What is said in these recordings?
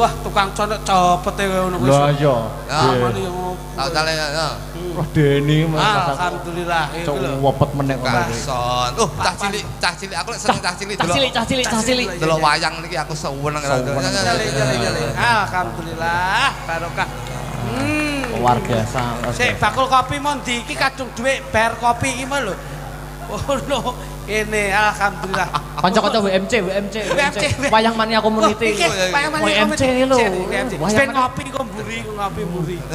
Wah, tukang conok copet ya ngono wis. Lah iya. Tak tale ya. Roh Deni alhamdulillah iki lho. Wepet meneh kok. Son. Cah cilik aku lek seneng cah cilik delok. Delok wayang niki aku seneng. Alhamdulillah barokah. Luar biasa. Sik bakul kopi mon ndi iki kadung dhuwit bar kopi iki mah lho. Oh lho. Ini alhamdulillah. Kanca-kanca WMC. Wayang Mania Community. Wayang Mania WMC lho. Wis ngopi kok mburi.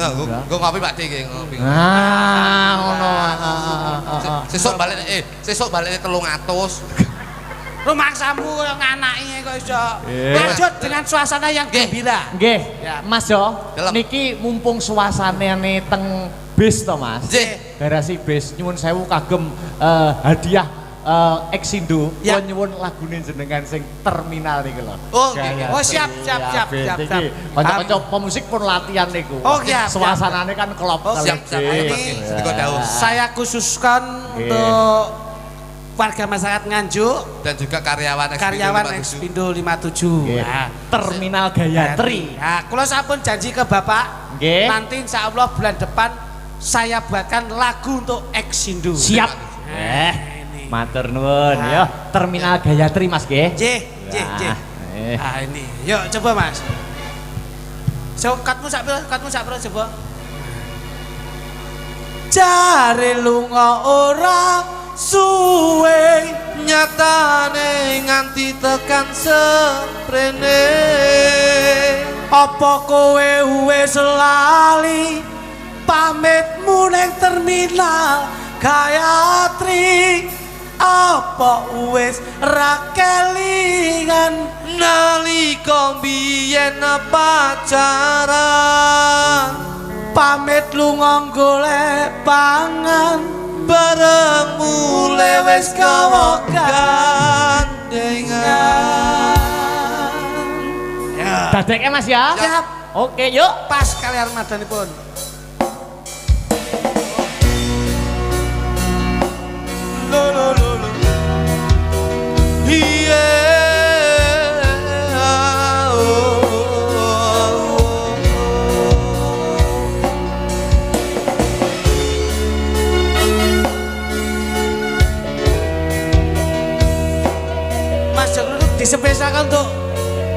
Ya, nggo ngopi Pak Dik ngopi. Ah, ngono. Sesuk balik 300. Rumaksamu yang anaknya kok iso. Lanjut dengan suasana yang gembira. Nggih. Mas yo, niki mumpung suasanane teng bis to, Mas. Nggih. Garasi bis nyuwun sewu kagem hadiah Exindo, kula nyuwun lagune jenengan sing terminal niku lho. Oh, siap. Kanca-kanca pemusik pun latihan niku. Oh, siap. Suasanane kan klop. Siap. Saya khususkan untuk warga masyarakat Nganjuk dan juga karyawan Exindo 57. Nah, Terminal Gayatri. Nah, kula sampun janji ke Bapak, nanti insyaallah bulan depan saya buatkan lagu untuk Exindo. Siap. Matur nuwun ya. Terminal Gayatri Mas nggih. Nggih. Ah ini. Yuk coba Mas. Katmu sak pira coba. Jare lunga ora suwe nyatane nganti tekan seprene. Apa kowe wis lali pamitmu ning terminal Gayatri? Apa wis ra kelingan nalika biyen pacaran? Pamit lunga golek pangan bareng mulai wis gawa gandengan. Dadekke Mas ya. Siap. Oke, yuk. Pas kali armadanipun. Mas Joglo disepesialkan untuk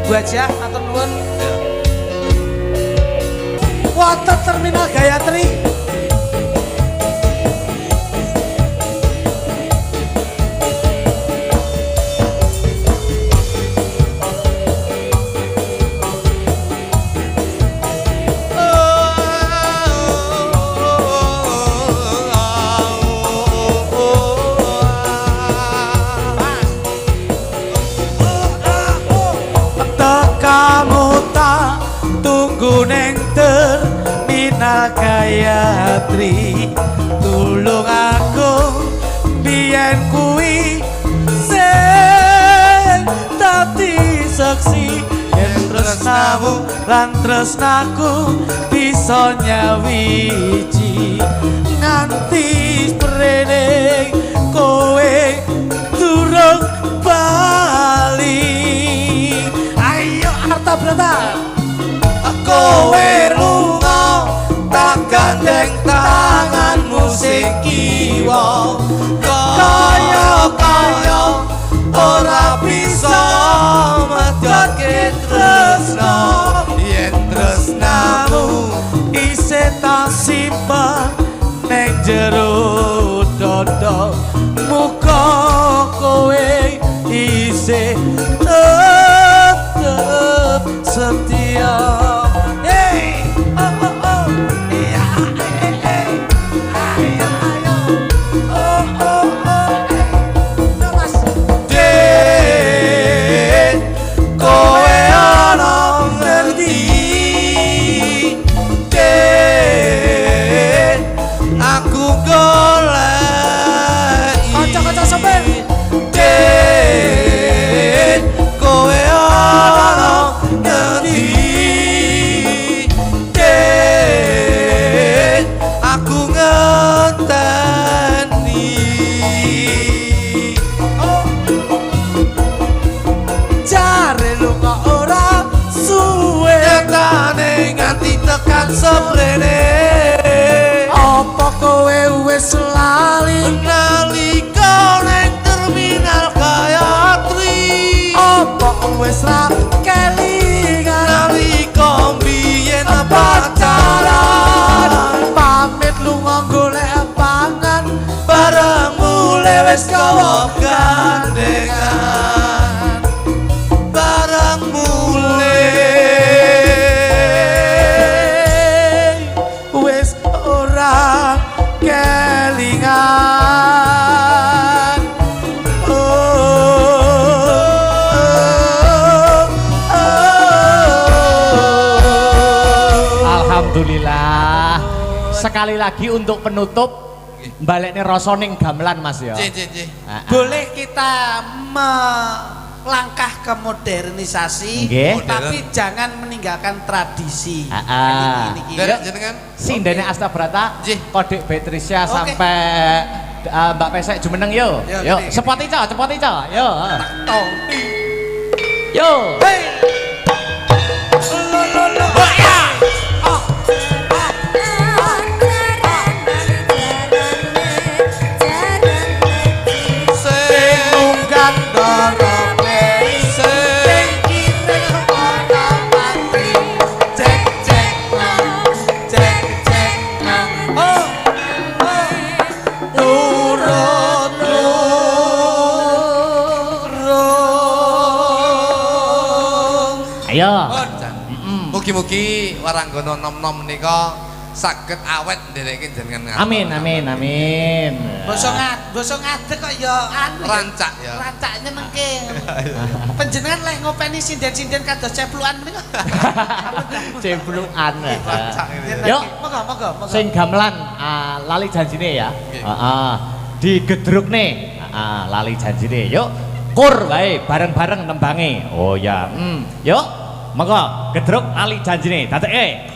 Bu Haja atau nuwun. Wonten terminal Gayatri. Gayatri tulung aku biyen kuwi sing dadi saksi yen tresnamu lan tresnaku bisa nyawiji nganti sprene kowe durung bali. Ayo harta berata kowe lunga tak gandeng tanganmu sing kiwa kaya ora bisa medhotke tresna yen tresnamu isih tak simpen ning jero dada muga kowe isih tetep setia. Hey, oh oh oh, iya, ayo ayo, oh oh oh, mas. Den, kowe ana ngerti? Den, aku golek. Kanca-kanca sopir. Den, kowe ana ngerti? Den, aku ngenteni. Oh. Jare lunga ora suwe nyatane nganti tekan seprene. Apa kowe wis lali nalika ning terminal Gayatri? Apa wis ra kelingan nalika mbiyen pacaran? Pamit lunga golek pangan bareng mulai wis gawa gandengan bareng mulai wis ora kelingan. Oh, Alhamdulillah. Sekali lagi untuk penutup balekne rasa ning gamelan Mas ya. boleh kita melangkah ke modernisasi, tapi jangan meninggalkan tradisi. Jenengan Sindene Astabrata, Kodik Beatricia sampai Mbak Pesek Jumeneng yo. Yo, cepot ica. Yo. Yo. Hey. Ayo. Mugi-mugi waranggono nom-nom menika saged awet ndereke jenengan. Amin. Basa ngadeg kok ya anu. Rancak ya. Rancak nyenengke. Panjenengan leh ngopeni sinden-sinden kados ceplukan menika. Ceplukan. Yo, Yuk. Moga. Sing gamelan lali janjine ya. Heeh. Digedrukne. Lali janjine. Yuk. Kur wae bareng-bareng nembange. Oh ya. Yuk. Monggo gedruk lali janjine. Dadeke.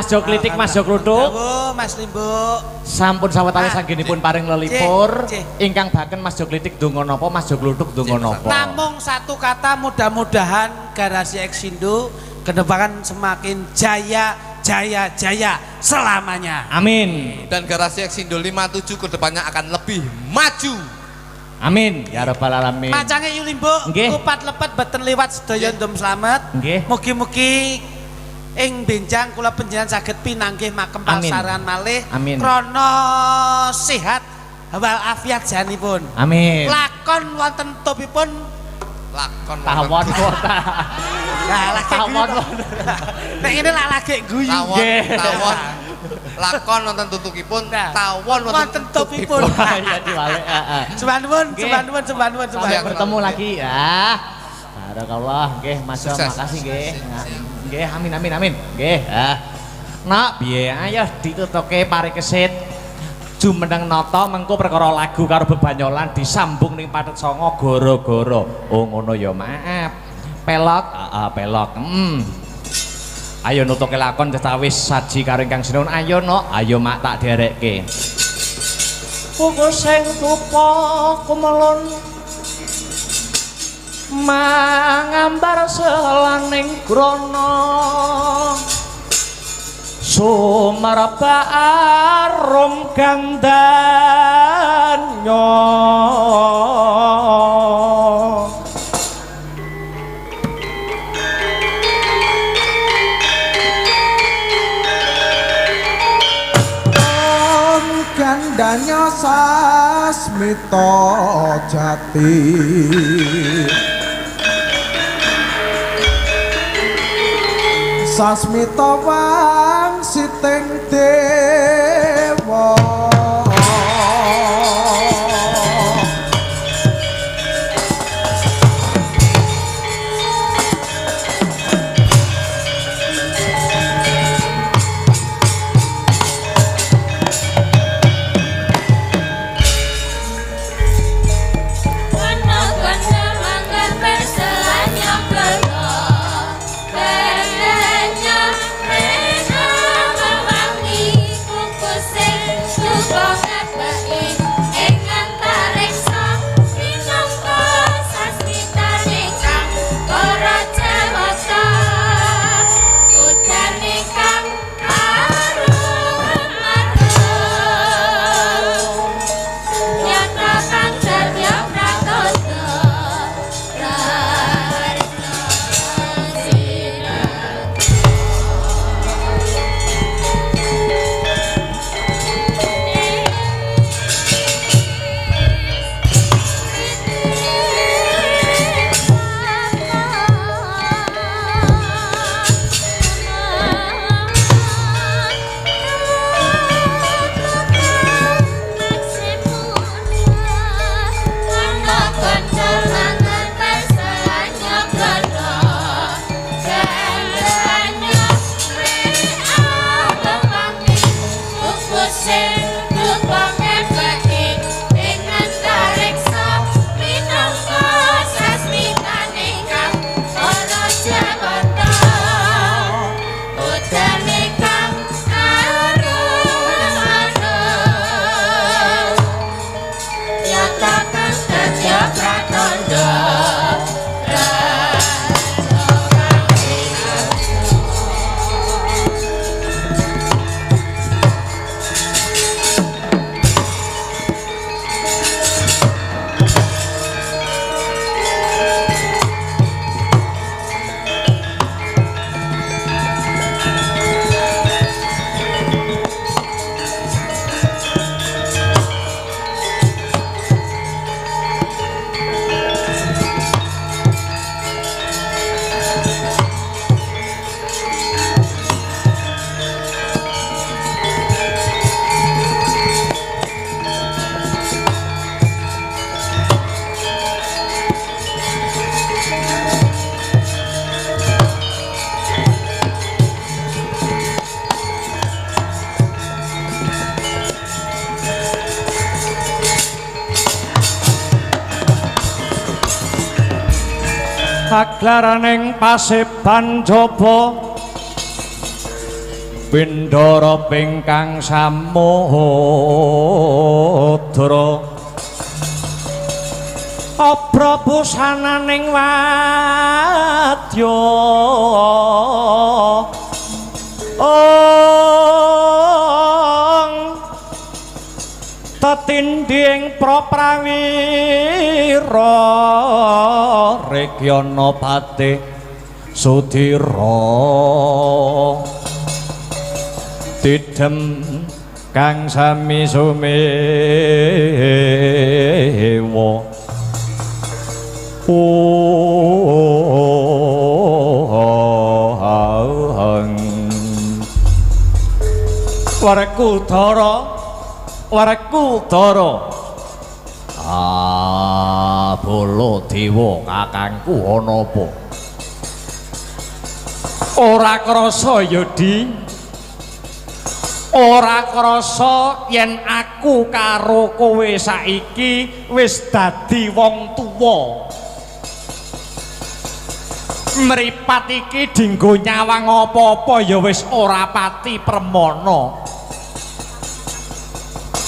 Mas Jo Klitik, Mas Jo Kluthuk. Mas Limbo. Sampun sawetawis anggenipun paring lelipur. Ingkang baken Mas Jo Klitik donga napa, Mas Jo Kluthuk donga napa? Namung satu kata, mudah-mudahan Garasi Eksindo kedepan semakin jaya selamanya. Amin. Dan Garasi Eksindo 57 kedepannya akan lebih maju. Amin ya rabbal alamin. Macange Yulimbo kupat lepet beten liwat sedaya ndom slamet. Nggih. Mugi-mugi ing benjang kula panjenengan saged pinanggih makem pasaran malih krana sehat walafiat janipun. Amin. Lakon wonten topipun lakon tawon kota. Nah, lagi tawon. Nek ngene lagi guyu. Tawon. Lakon wonten tutukipun, tawon wonten topipun. Iya diwalek, heeh. Sembahun. Sampai bertemu lagi ya. Barakallah, nggih Mas, makasih nggih. Nggih, amin. Nggih, Nak, piye ayo ditutuke parikesit. Jumeneng nata mengko perkara lagu karo bebanyolan disambung ning Pathet Sanga gara-gara. Oh ngono ya, maaf. Pelok, pelok. Ayo nutuke lakon wis saji karo ingkang sinuwun. Ayo Nok, ayo Mak tak derekke. Pungku sing tupa kumelon mangambar selaning grana sumerba arum gandanya. Gandanya sasmita jati sasmita wangsiting dewa Saglaraning paseban jaba Bendara pingkang samudra abra busananing wadya tetinding proprawira Rekyana Patih Sudira didem kang sami sumewa Warekudara Baladewa kakangku ana apa ora krasa ya Di ora krasa yen aku karo kowe saiki wis dadi wong tuwa mripat iki dinggo nyawang apa-apa ya wis ora pati premana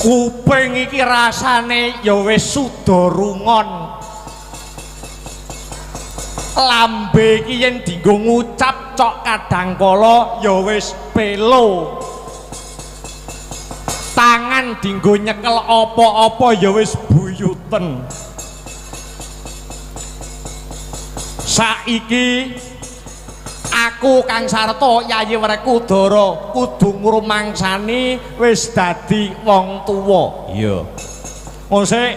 kuping iki rasane ya wis suda rungon lambe iki yen dinggo ngucap cok kadangkala ya wis pelo tangan dinggo nyekel apa-apa ya wis buyuten saiki aku Kang Sarta Yayi Wrekudara kudu ngrumangsani wis dadi wong tuwa iya mosek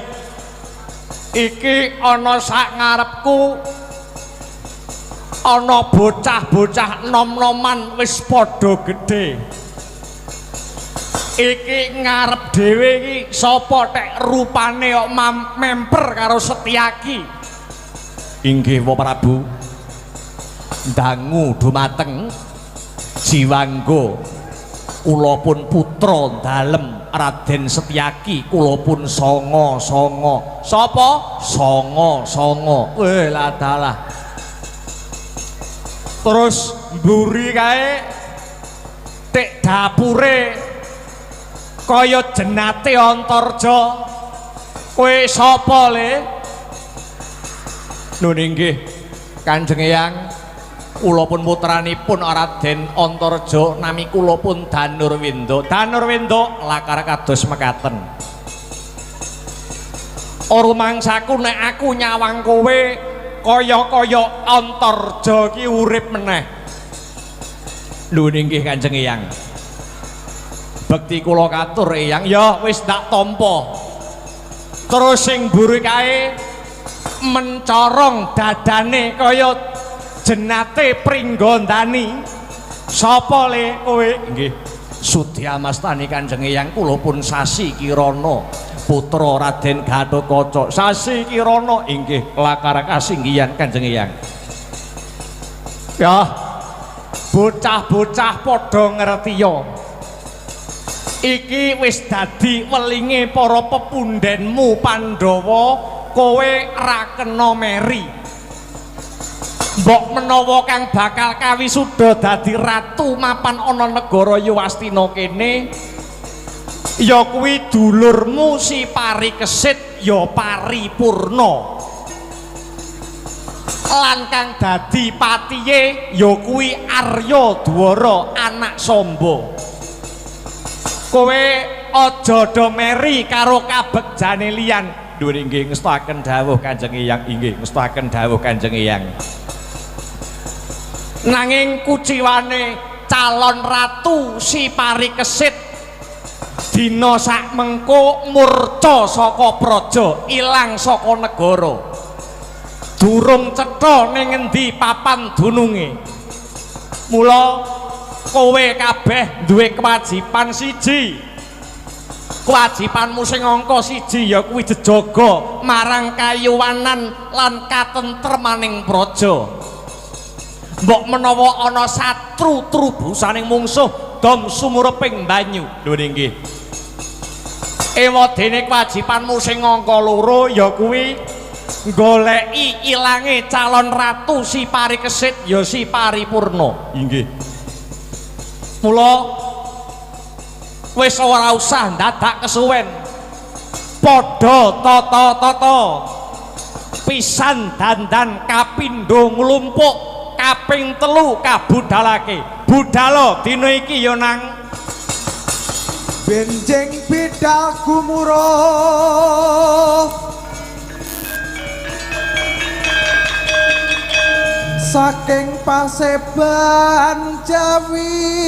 iki ana sak ngarepku ana bocah-bocah nom-noman wis padha gedhe iki ngarep dhewe iki sapa tek rupane kok memper karo Setyaki inggih Wa Prabu dangu dumateng jiwangga kula pun putra dalem Raden Setyaki kula pun sanga-sanga sapa sanga-sanga weh ladalah terus mburi kae tek dapure kaya jenate Antarja kowe sapa le nun inggih Kanjeng Eyang kula pun putranipun Raden Antarja nami kula pun Danurwindo lakar kados mekaten rumangsaku nek aku nyawang kowe kaya-kaya Antarja ki urip meneh lho nggih Kanjeng Eyang bekti kula katur Eyang ya wis tak tampa terus sing mburi kae mencorong dadane kaya jenate Pringgondani sapa le kowe nggih Sudyamastani Kanjeng Eyang kula pun Sasi Kirana putra Raden Gatotkaca Sasi Kirana inggih lakar kasinggihan Kanjeng Eyang ya bocah-bocah padha ngertiya iki wis dadi welinge para pepundenmu Pandhawa kowe ra kena meri mbok menawa kang bakal kawisuda dadi ratu mapan ana negara Yowastina kene ya kuwi dulurmu si Parikesit ya paripurna lan kang dadi patihe ya kuwi Aryadwara anak Samba kowe aja do meri karo kabegjane liyan lho nggih ngestaken dawuh Kanjeng Eyang inggih ngestaken dawuh Kanjeng Eyang nanging kuciwane calon ratu si Parikesit dina sak mengko murca saka praja ilang saka negara durung cetha ning endi papan dununge mula kowe kabeh duwe kewajiban siji kewajibanmu sing angka siji ya kuwi jejaga marang kayuwanan lan katentremaning praja mbok menawa ana satru trubusaning mungsuh dom sumureping banyu lho nggih ewadene kewajibanmu sing angka loro ya kuwi goleki ilange calon ratu si Parikesit ya si Paripurna inggih Mula wis ora usah dadak kesuwen. Padha tata-tata. Pisan dandan kapindho nglumpuk, kaping 3 kabudalake. Budalo dina iki ya nang benjing bidal gumuruh saking paseban Jawi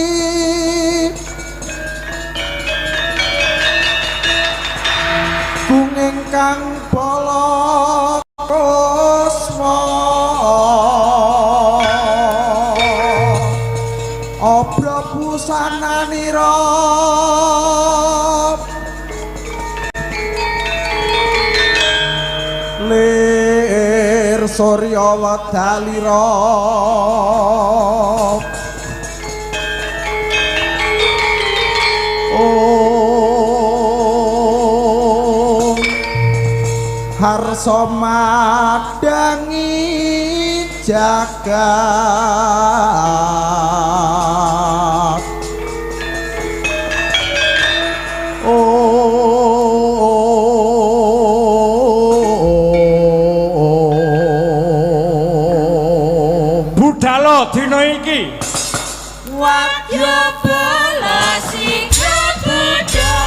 kung ingkang bolok kusma obro busananira lir surya wedalira harsa madangi jagat budalo dina iki wadya bola sing kabudha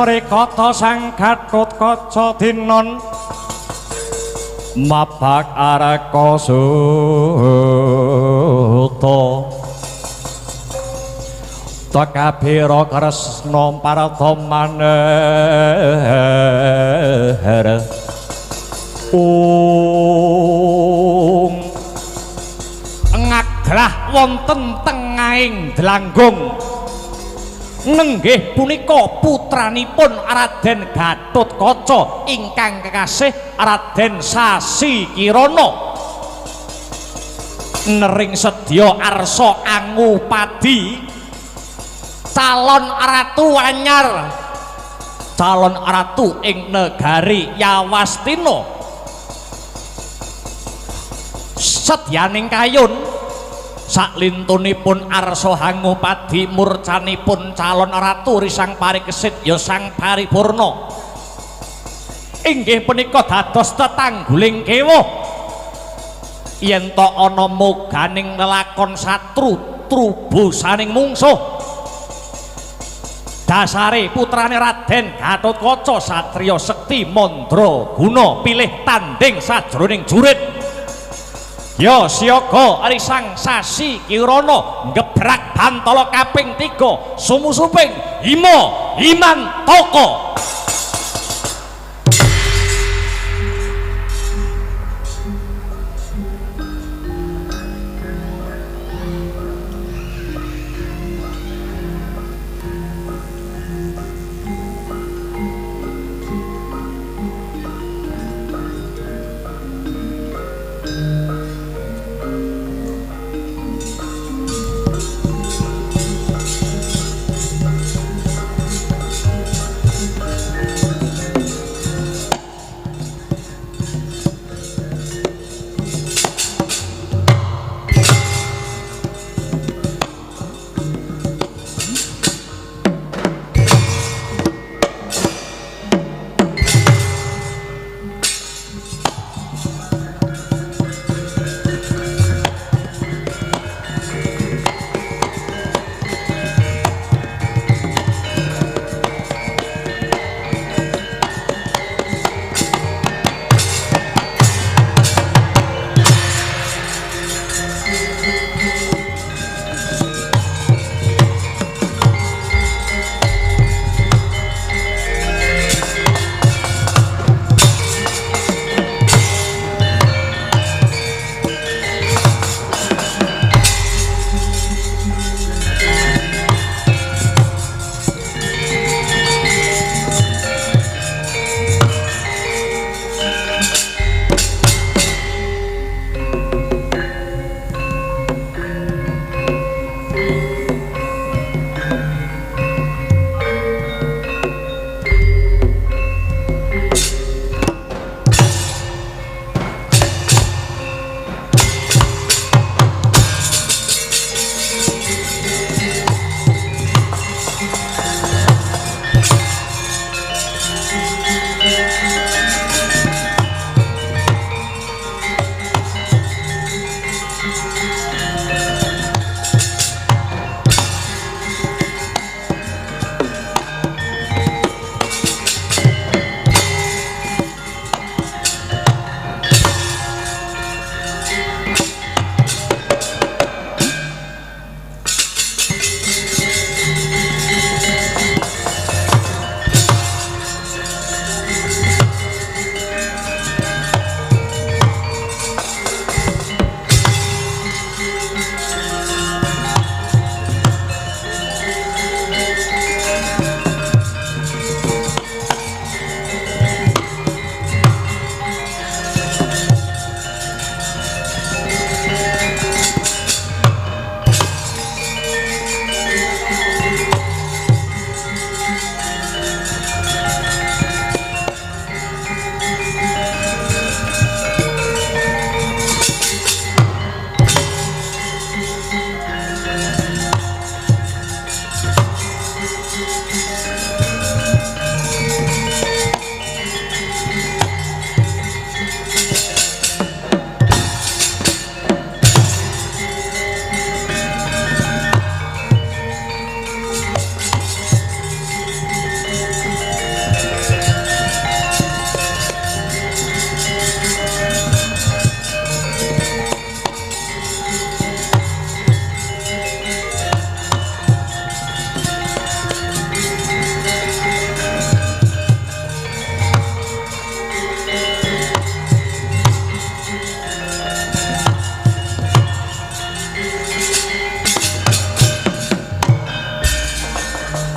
Rikata sang Gatotkaca dinon mabak areka suta takabira kresna parata manehara ngaglah wonten tengahing dlanggung nenggih punika putranipun Raden Gatotkaca ingkang kekasih Raden Sasi Kirana nering sedya arsa Angupadi calon ratu anyar calon ratu ing negari Yawastina sedyaning kayun saklintunipun arsa Angupadi murcanipun calon ratu risang parikesit ya sang paripurna inggih punika dados tetangguling kewuh yen to ana moganing lelakon satru trubusaning mungsuh dasare putrane Raden Gatotkaca satriya sekti mandraguna pilih tanding sajroning jurit ya siaga risang Sasi Kirana ngebrak bantala kaping 3 sumusuping Hima Himantaka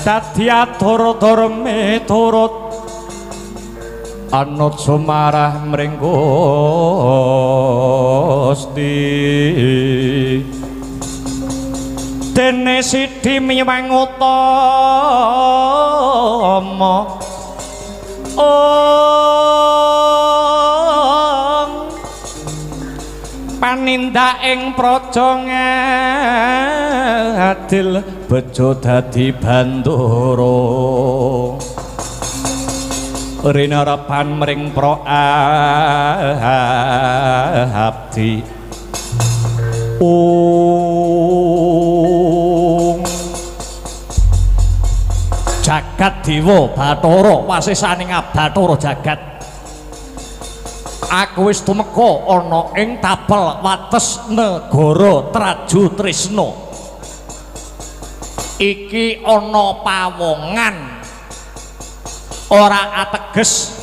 dadi atur-atur miturut anut sumarah mring Gusti dene sidi miwang utama panindak ing praja ngadil bejo dadi bandara rinarapan mring pro abdi jagat dewa Bathara wasisaning Bathara jagat aku wis tumeka ana ing tapel wates negara Traju Trisna iki ana pawongan ora ateges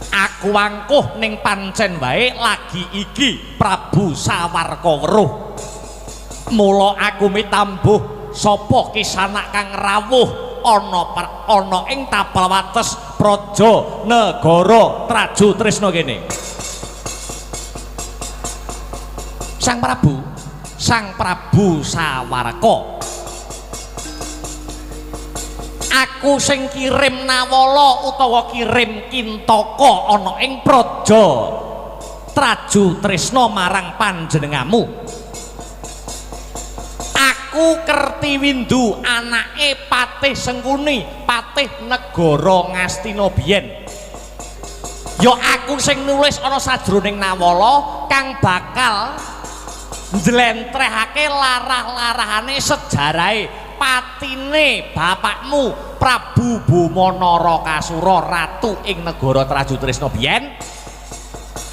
aku wangkuh ning pancen wae lagi iki Prabu Sawarka weruh mula aku mitambuh sapa kisanak kang rawuh ana ing tapel wates praja negara Traju Trisna kene Sang Prabu Sawarka aku sing kirim Nawala utawa kirim Kintaka ana ing praja Traju Trisna marang panjenengamu aku Kertiwindu anake Patih Sengkuni Patih negara Ngastina biyen ya aku sing nulis ana sajroning Nawala kang bakal njlentrehake larah-larahane sejarahe patine bapakmu Prabu Boma Narakasura ratu ing negara Traju Trisna biyen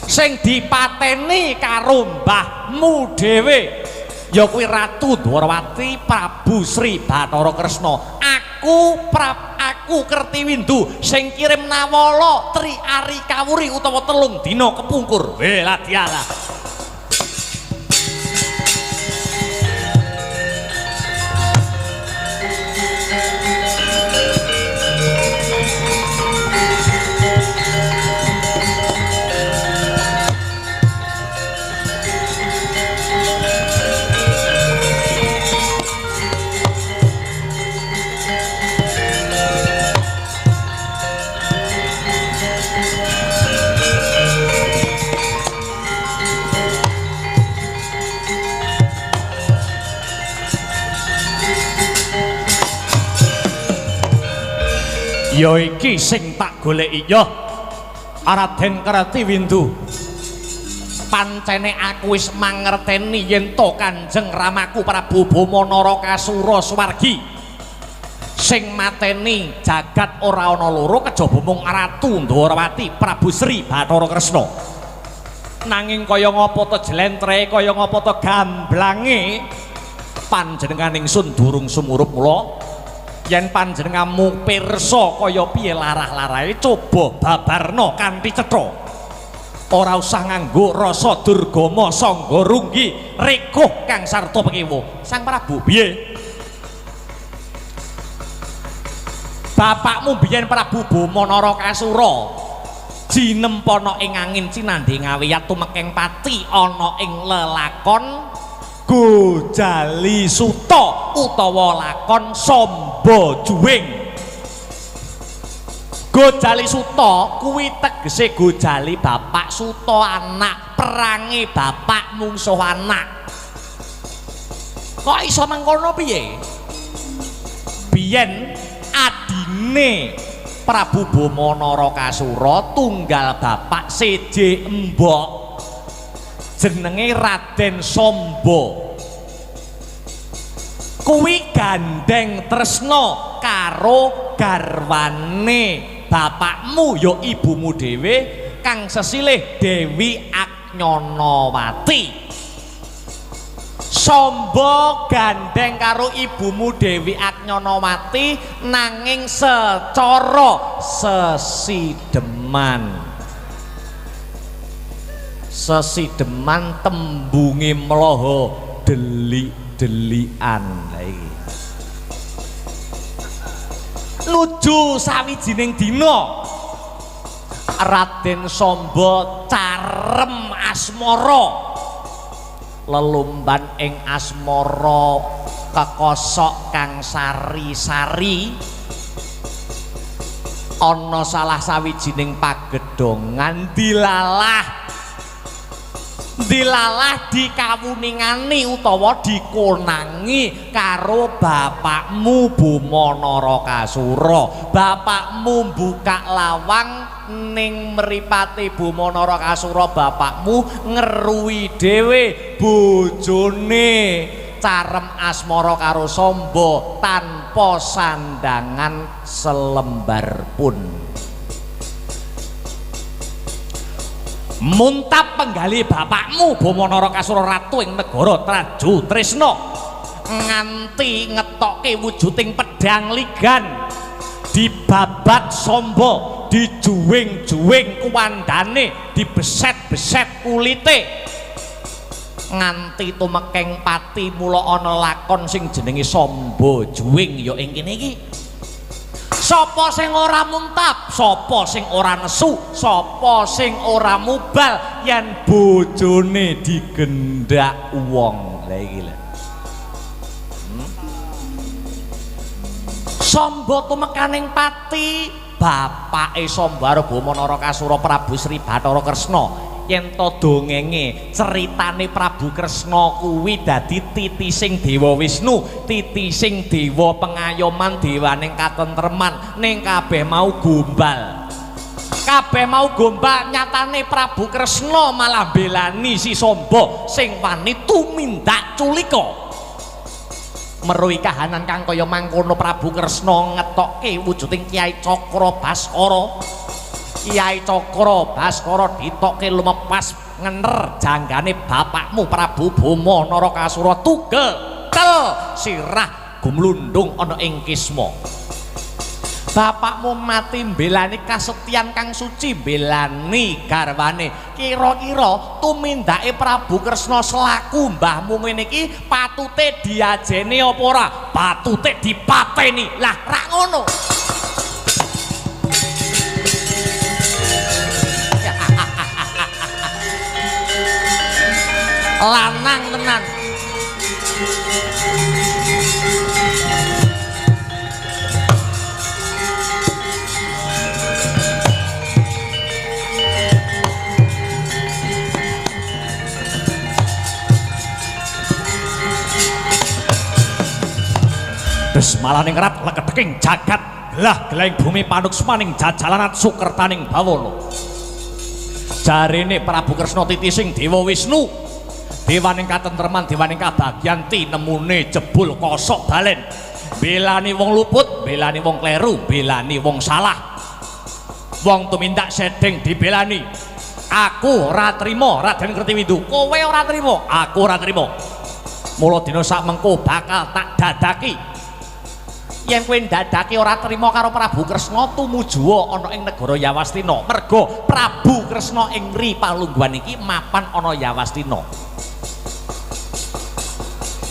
sing dipateni karo mbahmu dhewe ya kuwi Ratu Dwarawati Prabu Sri Bathara Kresna aku Kertiwindu sing kirim Nawala Tri Ari Kawuri utawa 3 dina kepungkur weladiala ya iki sing tak goleki ya Raden Kertiwindu pancene aku wis mangerteni yen to Kanjeng Ramaku Prabu Boma Narakasura Swargi sing mateni jagat ora ana loro kejaba mung Ratu Dwarawati Prabu Sri Bathara Kresna nanging kaya ngapa to jlentrehe kaya ngapa to gamblange panjenengan ingsun durung sumurup mula yen panjenenganmu pirsa kaya piye larah-larahe coba babarna kanthi cetha ora usah nganggo rasa durgama sangga runggi rekuh kang sarta pekiwa Sang Prabu piye bapakmu biyen Prabu Boma Narakasura jinempana ing angin cinandhe ngawiyat tumekeng pati ana ing lelakon Gojali Suta utawa lakon Samba Juwing Gojali Suta kuwi tegese Gojali bapak Suta anak perange bapak mungsuh anak kok iso mangkono piye biyen adine Prabu Boma Narakasura tunggal bapak seje embok jenenge Raden Samba kuwi gandeng tresna karo garwane bapakmu ya ibumu dhewe kang sesilih Dewi Aknyanawati Samba gandeng karo ibumu Dewi Aknyanawati nanging secara sesideman tembunge mlaha delik-delikan iki nuju sawijining dina Raden Samba carem asmara lelumban ing asmara kekosok kang sari-sari ana salah sawijining pagedhongan dilalah dikawuningani utawa dikonangi karo bapakmu Buma Narakasura. Bapakmu buka lawang ning mripate Buma Narakasura, bapakmu ngeruwi dhewe bojone carem asmara karo Samba tanpa sandangan selembar pun. Muntap penggali bapakmu Buma Narakasura ratu ing negara Traju Tresna nganti ngetokke wujuding pedang ligan dibabat Samba, dijuwing-juwing kuwandane, dibeset-beset kulite nganti tumekeng pati. Mula ana lakon sing jenenge Samba juwing ya ing kene iki. Sapa sing ora muntap, sapa sing ora nesu, sapa sing ora mubal yen bojone digendak wong. Lah iki lho. Samba tumekaning pati, bapake Samba Buma Narakasura Prabu Sri Bathara Kresna. Yen to dongenge ceritane Prabu Kresna kuwi dadi titising Dewa Wisnu, titising dewa pengayoman, dewaning katentreman. Ning kabeh mau gombal. Kabeh mau gombal, nyatane Prabu Kresna malah belani si Samba sing wani tumindak culika. Meruhi kahanan kang kaya mangkono Prabu Kresna ngetokke wujuding Kyai Cakra Baskara. Kyai Cakra Baskara ditokke lumepas ngener janggane bapakmu Prabu Buma Narakasura tugel tel sirah gumlundung ana ing kisma. Bapakmu mati mbelani kasetyan kang suci, mbelani garwane. Kira-kira tumindake Prabu Kresna selaku mbahmu ngene iki patute diajeni apa ora? Patute dipateni. Lah ra ngono. Lanang tenan. Desmalaning rat leketeking jagat gelah gelaing bumi panuksmaning jajalanat sukertaning bawana. Jarene Prabu Kresna titising Dewa Wisnu, dewaning katentreman, dewaning kabagyan, tinemune jebul kosok balen, belani wong luput, belani wong kleru, belani wong salah, wong tumindak sedeng dibelani. Aku ora trima Raden Kertiwindu, kowe ora trima, aku ora trima. Mula dina sak mengko bakal tak dadaki. Yen kowe ndadake ora trima karo Prabu Kresna tumuju ana ing negara Yawastina. Merga Prabu Kresna ing mri palungguhan iki mapan ana Yawastina.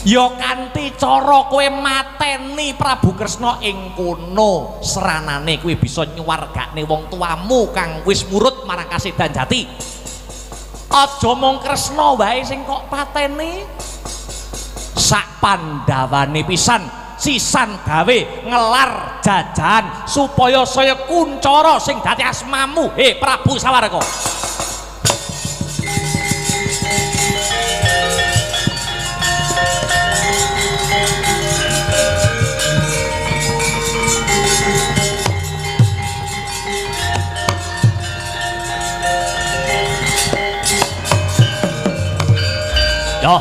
Ya kanthi cara kowe mateni Prabu Kresna ing kono, seranane kowe bisa nyuwargane wong tuamu kang wis murut marang Kasedan Jati. Aja mung Kresna wae sing kok pateni. Sak Pandhawane pisan sisan gawe ngelar jajan supaya saya kuncara sing dadi asmamu Prabu Sawarga. Yo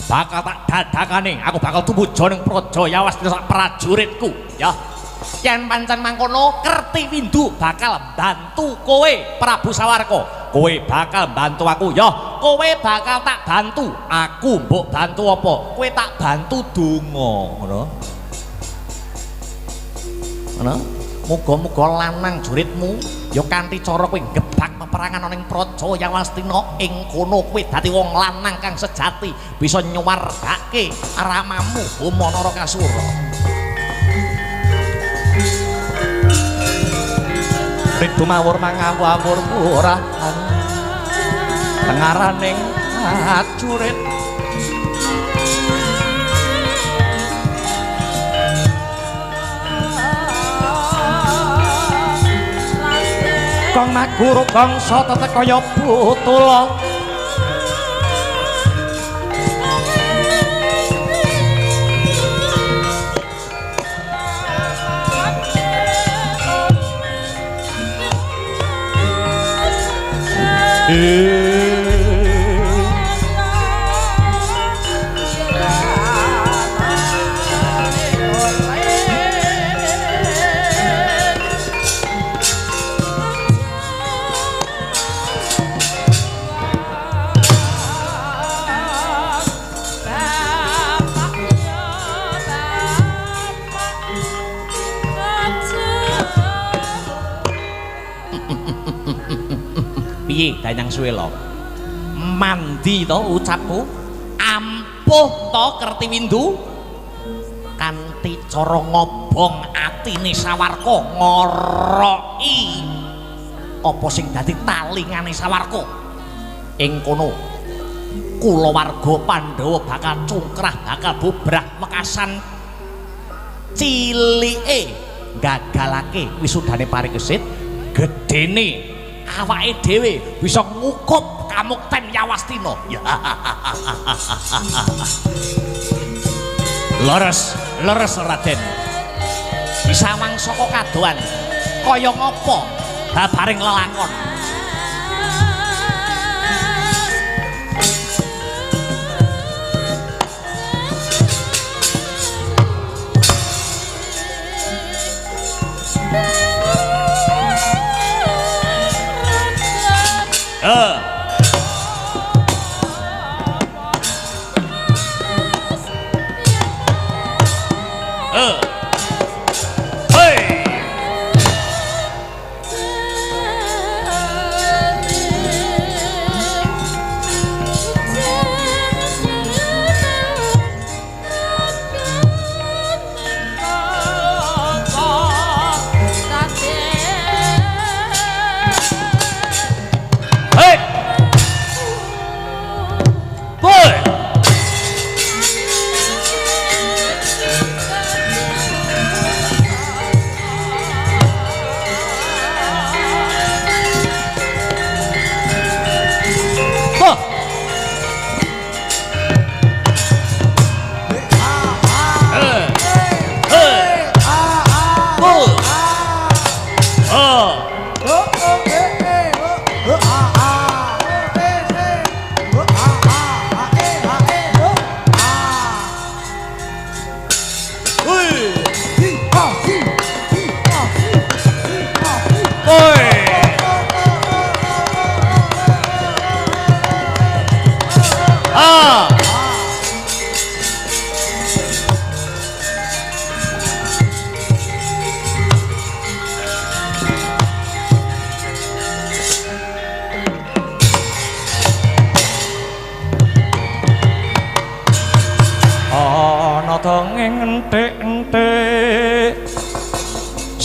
bakal tak dadakane, aku bakal tumuju ning Praja Yawastina sak prajuritku ya. Yen pancen mangkono Kertiwindu bakal bantu kowe Prabu Sawarga. Kowe bakal bantu aku ya. Kowe bakal tak bantu. Aku mbok bantu apa? Kowe tak bantu donga, ngono. Ngono. Muga-muga lanang juritmu ya kanthi cara kowe gebak peperangan ana ing Praja Yawastina ing kono kowe dadi wong lanang kang sejati bisa nyuwargake ramamu Buma Narakasura. Ridu mawur mangawur murah tengaraning acurit kong maguru bangsa tetek kaya butula piye danyang suwe lo mandi to ucapku ampuh to Kertiwindu kanthi cara ngobong atine Sawarka ngoroki apa sing dadi talingane Sawarka ing kono kulawarga Pandhawa bakal cungkrah bakal bubrah wekasan cilike gagalake wisudane Parikesit gedene awake dhewe bisa ngukup Kamukten Yawastina. Leres Raden. Bisa mangsaka kadohan kaya ngapa babaring lelakon.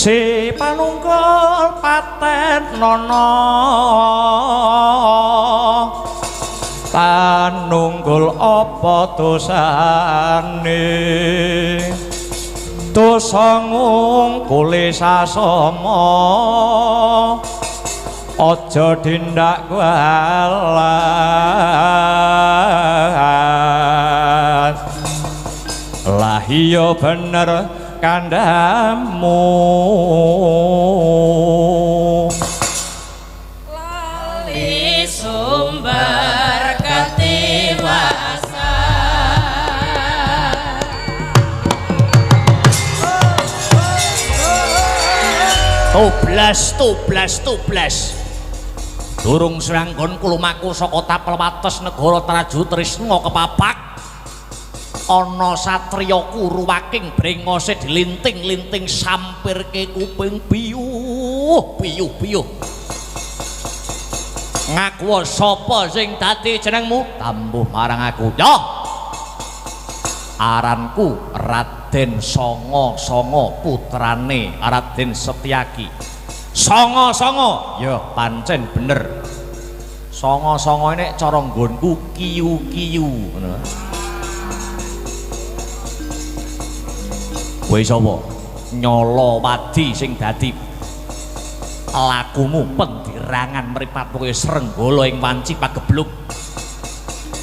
Si panunggal paten nono panunggul apa dosane dosa ngungkuli sasama aja dindak galas lah iya bener kandamu lali sumber ketiwasan toblas durung seranggon kulumaku saka tapel wates negara Traju Trisna kepapak ana satriya kuruwaking brengose dilinting-linting sampirke kuping biyuh ngaku sapa sing dadi jenengmu tambuh marang aku ya aranku Raden Sanga putrane Raden Setyaki songo-songo. Ya pancen bener. Songo-songo ini cara nggonku kiyu-kiyu ngono. Kowe sapa? Nyolowadi sing dadi lakumu pendirangan mripat kowe Srenggala ing wanci pagebluk.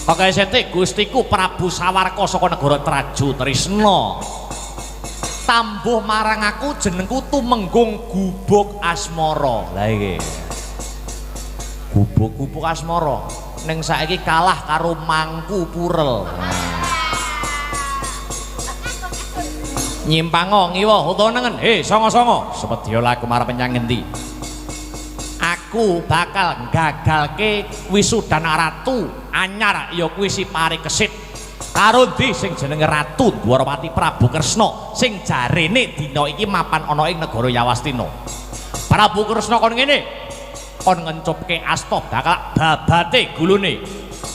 Pokoke setik Gustiku Prabu Sawarka saka negara Traju Trisna. Tambuh marang aku jenengku Tumenggung Gubuk Asmara. Lah iki. Gubuk Asmara ning saiki kalah karo Mangku Purel. Nyimpango ngiwa utawa nengen. Songo-songo, sepedya laku marang penyang ngendi? Aku bakal gagalke wisudana ratu anyar ya kuwi si Parikesit. Karo ndi sing jenenge Ratu Dwarawati Prabu Kresna sing jarene dina iki mapan ana ing negara Yawastina. Prabu Kresna kon ngene, kon ngencupke asta bakal babate gulune.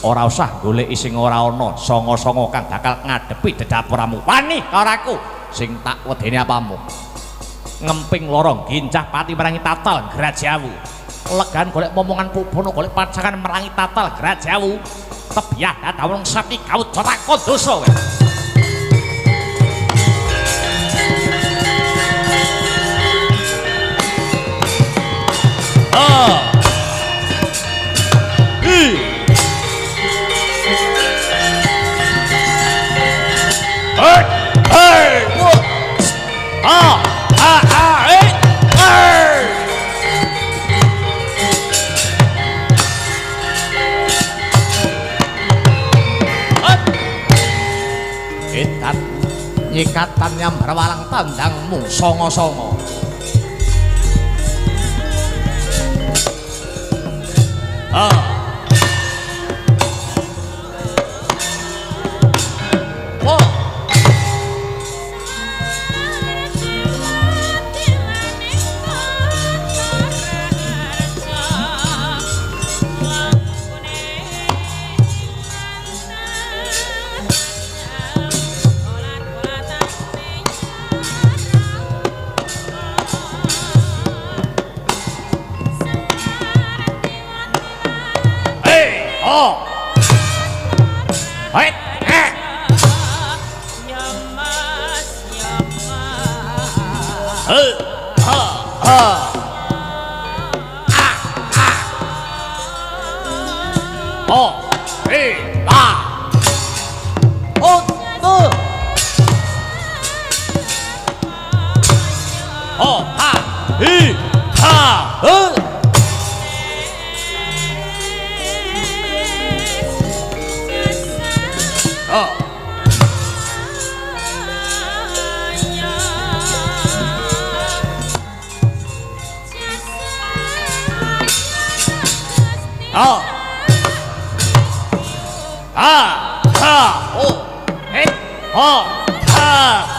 Ora usah goleki sing ora ana, songo-songo kang bakal ngadepi dedapuramu. Wani karo aku sing tak wedeni apamu. Ngemping lorong gincah pati merangi tatal Grajawu. Legan golek momongan pubono golek pacangan merangi tatal Grajawu. Tebyah datawung sapi kaut jotakon dosa kowe. Nyikatan yang berwalang tandangmu songo-songo.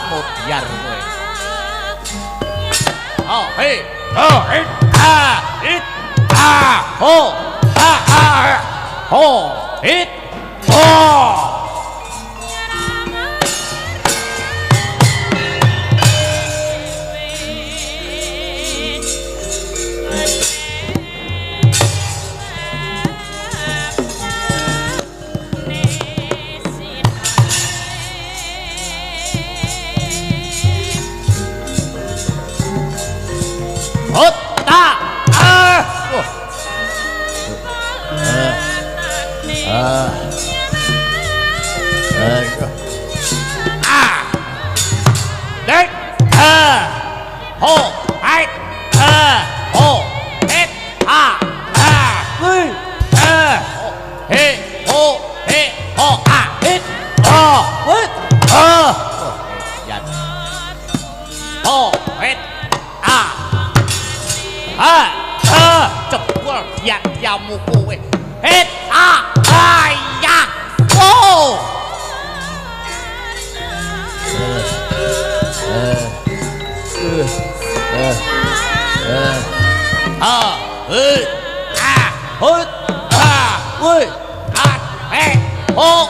Mutiar kowe. Jebul diam-diammu kowe. Oh